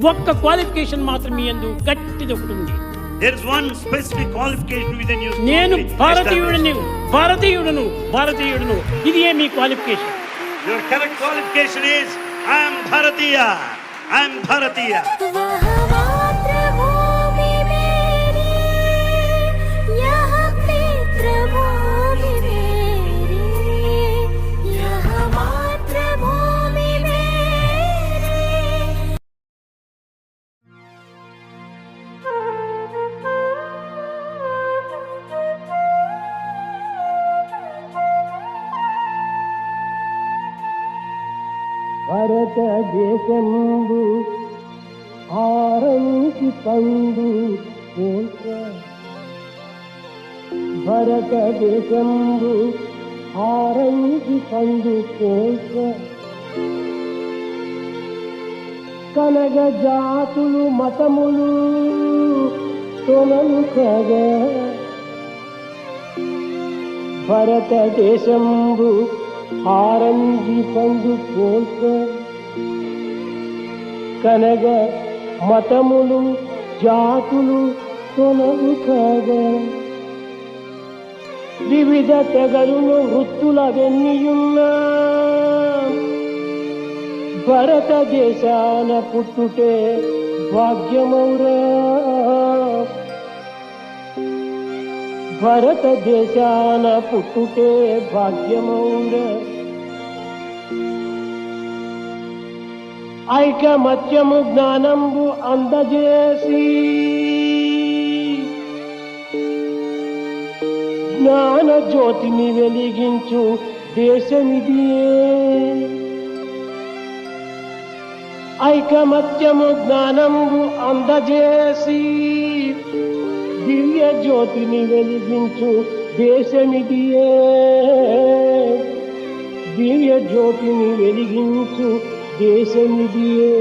ఒక్క క్వాలిఫికేషన్ మాత్రం మీ యందు గట్టిది ఒకటి ఉంది. There is one specific qualification within you. నేను భారతీయుడను. ఇది మీ qualification. Your correct qualification is I am Bharatiya. భారతదేశంబు ఆరంగి పండు పోల్క, భారతదేశంబు ఆరంగి పండు పోల్క, కనగ జాతులు మతములు తొలలు కగ, భారతదేశంబు ఆరంగి పండు పోల్క, కనగ మతములు జాతులు తొలగు కాగా, వివిధ తెగలును వృత్తుల వెన్నియున్నా భారతదేశాన పుట్టుటే భాగ్యమౌరా, భారతదేశాన పుట్టుటే భాగ్యమౌరా. ఐకమత్యము జ్ఞానంబు అందజేసి జ్ఞాన జ్యోతిని వెలిగించు దేశమిదియే. ఐకమత్యము జ్ఞానంబు అందజేసి దివ్య జ్యోతిని వెలిగించు దేశమిదియే. దివ్య జ్యోతిని వెలిగించు దేశమిదియే.